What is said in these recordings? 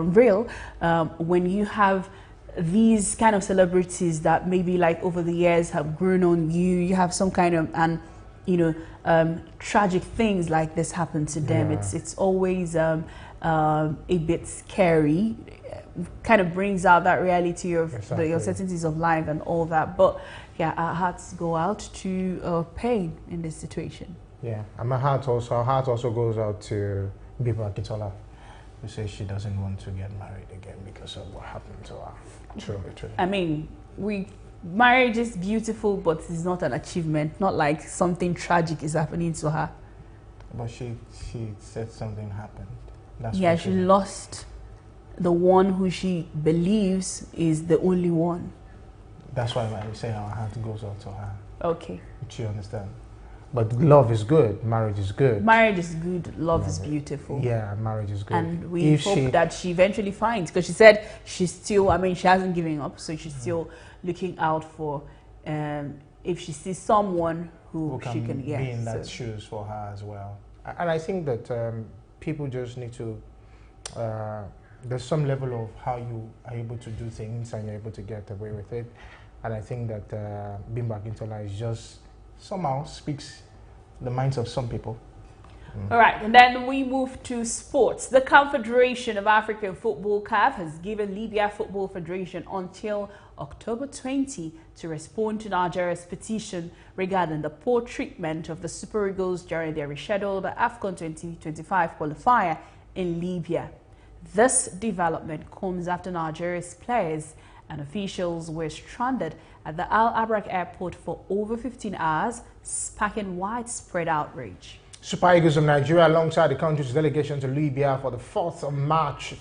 Real, when you have these kind of celebrities that maybe like over the years have grown on you, you have some kind of, and you know, tragic things like this happen to them. It's always a bit scary. Kind of brings out that reality of the uncertainties of life and all that. But yeah, our hearts go out to pain in this situation. Yeah, and our heart also goes out to Biba Kitola, who says she doesn't want to get married again because of what happened to her. True. I mean, marriage is beautiful, but it's not an achievement. Not like something tragic is happening to her. But she said something happened. That's yeah, she lost the one who she believes is the only one. That's why I say our heart goes out to her. Okay. Do you understand? But love is good. Marriage is good. Marriage is good. Love is beautiful. Yeah, marriage is good. And we hope that she eventually finds, because she said she's still, I mean, she hasn't given up, so she's still looking out for, if she sees someone who she can be in that shoes for her as well. And I think that people just need to, there's some level of how you are able to do things and you're able to get away with it. And I think that Bimba Akintola is just somehow speaks the minds of some people. All right, and then we move to sports. The Confederation of African Football, CAF, has given Libya Football Federation until October 20 to respond to Nigeria's petition regarding the poor treatment of the Super Eagles during their rescheduled AFCON 2025 qualifier in Libya. This development comes after Nigeria's players and officials were stranded at the Al Abrak airport for over 15 hours, sparking widespread outrage. Super Eagles of Nigeria, alongside the country's delegation to Libya for the fourth match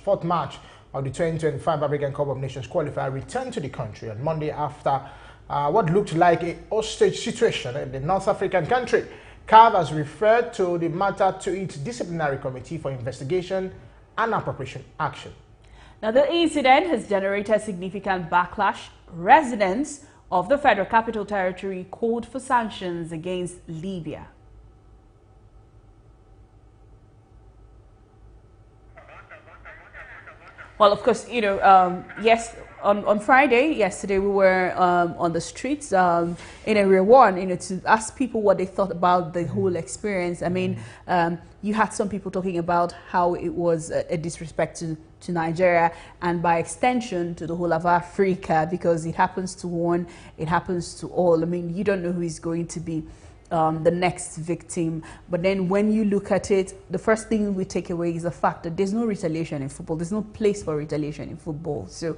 of the 2025 African Cup of Nations qualifier, returned to the country on Monday after what looked like a hostage situation in the North African country. CAF has referred to the matter to its disciplinary committee for investigation and appropriate action. Now, the incident has generated significant backlash. Residents of the Federal Capital Territory called for sanctions against Libya. Well, of course, you know, yes, on Friday, yesterday, we were on the streets in Area 1, you know, to ask people what they thought about the whole experience. I mean, you had some people talking about how it was a disrespect to Nigeria and by extension to the whole of Africa, because it happens to one, it happens to all. I mean, you don't know who is going to be the next victim. But then when you look at it, the first thing we take away is the fact that there's no retaliation in football. There's no place for retaliation in football. So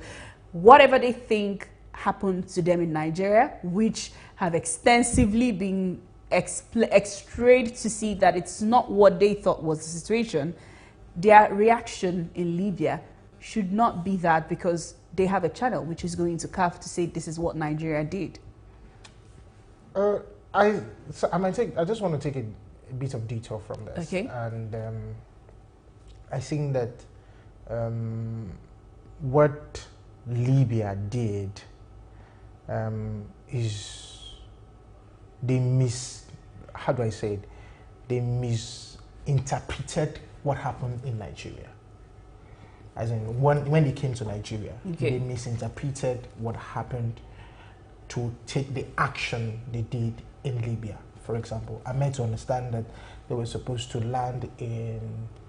whatever they think happened to them in Nigeria, which have extensively been x-rayed to see that it's not what they thought was the situation, their reaction in Libya should not be that, because they have a channel which is going to CAF to say this is what Nigeria did. I just want to take a bit of detail from this. Okay. And I think that what Libya did is they misinterpreted what happened in Nigeria. As in, when they came to Nigeria, they misinterpreted what happened to take the action they did in Libya. For example, I meant to understand that they were supposed to land in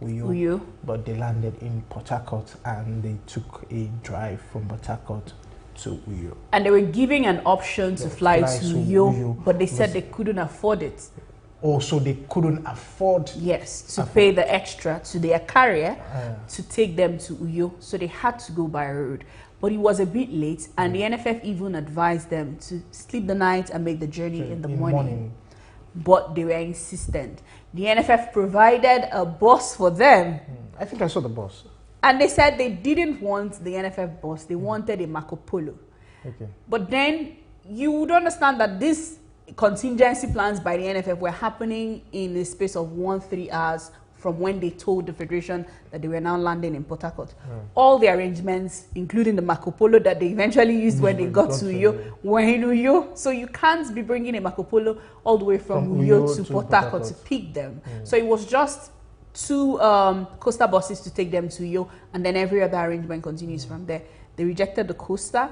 Uyo, but they landed in Port Harcourt and they took a drive from Port Harcourt to Uyo. And they were giving an option to fly to Uyo, but they said they couldn't afford it. Also, they couldn't afford... Yes, to pay the extra to their carrier to take them to Uyo, so they had to go by road. But it was a bit late, and the NFF even advised them to sleep the night and make the journey in the morning. But they were insistent. The NFF provided a bus for them. I think I saw the bus. And they said they didn't want the NFF bus, they wanted a Marco Polo. Okay. But then you would understand that these contingency plans by the NFF were happening in the space of 1-3 hours from when they told the Federation that they were now landing in Port Harcourt. All the arrangements, including the Marco Polo that they eventually used when they got to Uyo, were in Uyo. So you can't be bringing a Marco Polo all the way from Uyo to Port Harcourt to pick them. So it was just 2 coaster buses to take them to Uyo, and then every other arrangement continues from there. They rejected the coaster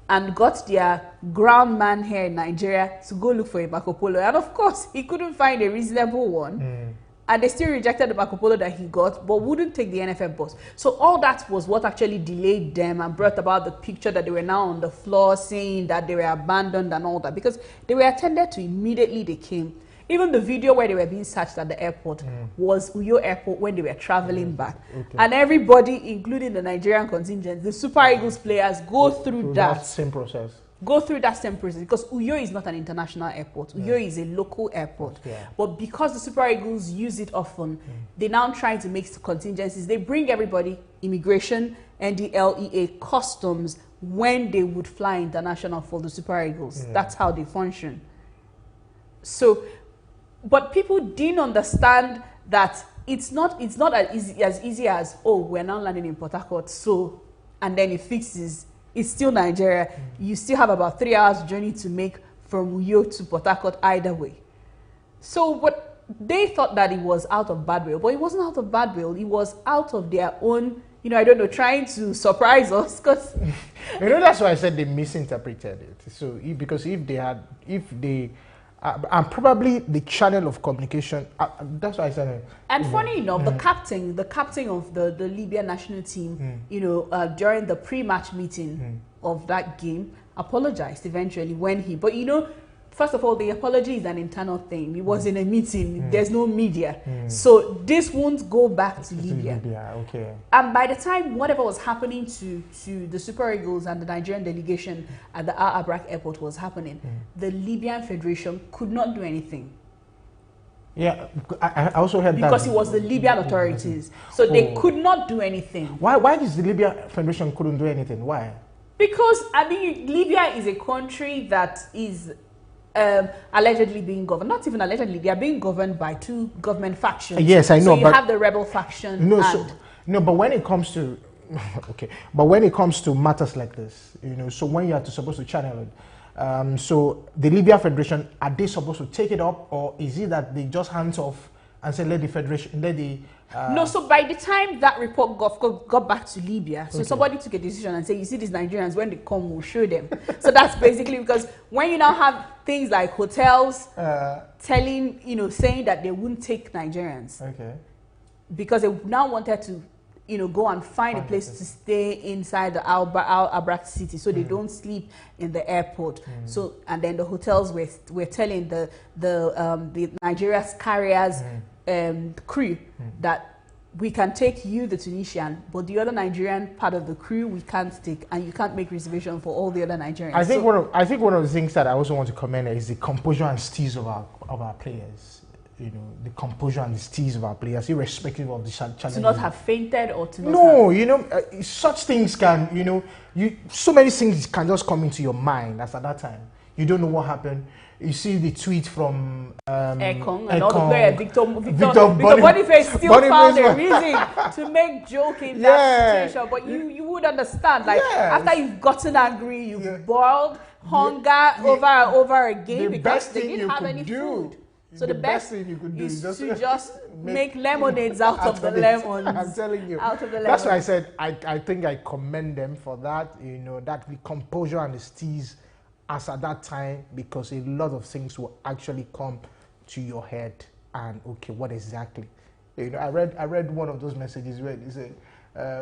and got their ground man here in Nigeria to go look for a Marco Polo. And of course, he couldn't find a reasonable one. And they still rejected the Marco Polo that he got, but wouldn't take the NFF bus. So all that was what actually delayed them and brought about the picture that they were now on the floor saying that they were abandoned and all that, because they were attended to immediately they came. Even the video where they were being searched at the airport was Uyo Airport when they were traveling back. And everybody, including the Nigerian contingent, the Super Eagles players, go through that same process. Go through that same process, because Uyo is not an international airport. Uyo is a local airport. But because the Super Eagles use it often, they now try to make contingencies. They bring everybody, immigration, NDLEA, customs, when they would fly international for the Super Eagles. That's how they function. So, but people didn't understand that it's not as easy as, oh, we're now landing in Port Harcourt, so, and then it fixes. It's still Nigeria. You still have about 3 hours journey to make from Uyo to Port Harcourt either way. So, but they thought that it was out of bad will, but it wasn't out of bad will. It was out of their own, you know, I don't know, trying to surprise us. Because you know, that's why I said they misinterpreted it. So, because if they and probably the channel of communication, that's why I said it. And funny enough, the captain of the Libyan national team, you know, during the pre-match meeting of that game, apologized eventually when he, but you know, first of all, the apology is an internal thing. It was in a meeting. There's no media. So this won't go back to Libya. Okay. And by the time whatever was happening to the Super Eagles and the Nigerian delegation at the Al Abrak airport was happening, the Libyan Federation could not do anything. Yeah, I also heard that. Because it was the Libyan authorities. So they could not do anything. Why is the Libyan Federation couldn't do anything? Why? Because, I mean, Libya is a country that is allegedly being governed, not even allegedly, they are being governed by 2 government factions. Yes, I know. So you have the rebel faction. No, but when it comes to but when it comes to matters like this, you know, so when you are supposed to channel it, so the Libya Federation, are they supposed to take it up, or is it that they just hands off and say let the federation, let the no, so by the time that report got back to Libya, so somebody took a decision and said, you see these Nigerians, when they come, we'll show them. So that's basically, because when you now have things like hotels telling, you know, saying that they wouldn't take Nigerians. Because they now wanted to, you know, go and find a place to stay inside the Al Abrak city, so they don't sleep in the airport. So, and then the hotels were telling the Nigeria's carriers crew that we can take you, the Tunisian, but the other Nigerian part of the crew we can't take, and you can't make reservation for all the other Nigerians. I think one of the things that I also want to comment is the composure and steeze of our players. You know, the composure and the steeze of our players, irrespective of the challenge. To not have fainted or to not no, you know, such things can, you know, so many things can just come into your mind as at that time. You don't know what happened. You see the tweet from AFCON and all the players. Victor Boniface still found a reason to make joke in that situation. But you would understand, like, after you've gotten angry, you've boiled hunger over and over again because they didn't have any food. So the best thing you could do is to just make lemonades out of the lemons. I'm telling you. Out of the lemons. That's why I said I think I commend them for that. You know, that the composure and the steeze as at that time, because a lot of things will actually come to your head and okay, what exactly? You know, I read one of those messages where it said,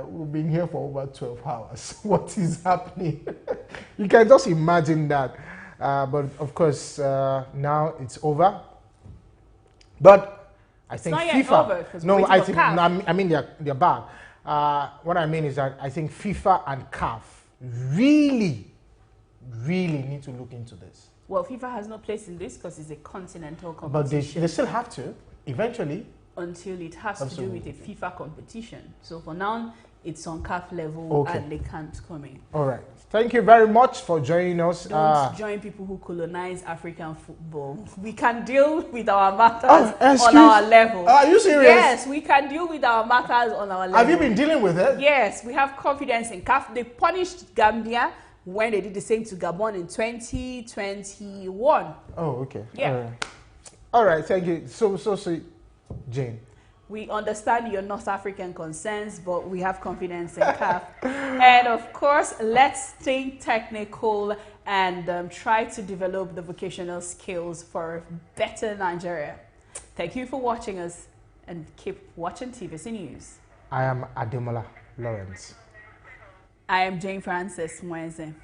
we've been here for over 12 hours. What is happening? You can just imagine that. But of course, now it's over. But I think FIFA. No, I think I mean they're back. What I mean is that I think FIFA and CAF really need to look into this. Well, FIFA has no place in this because it's a continental competition. But they still have to eventually. Until it has to do with a FIFA competition. So for now, it's on CAF level and they can't come in. All right. Thank you very much for joining us. Don't join people who colonize African football. We can deal with our matters on our level. Are you serious? Yes, we can deal with our matters on our level. Have you been dealing with it? Yes, we have confidence in CAF. They punished Gambia when they did the same to Gabon in 2021. Oh, okay. Yeah. All right. Thank you. So, Jane. We understand your North African concerns, but we have confidence in CAF. And of course, let's think technical and try to develop the vocational skills for a better Nigeria. Thank you for watching us and keep watching TVC News. I am Ademola Lawrence. I am Jane Francis Mwenze.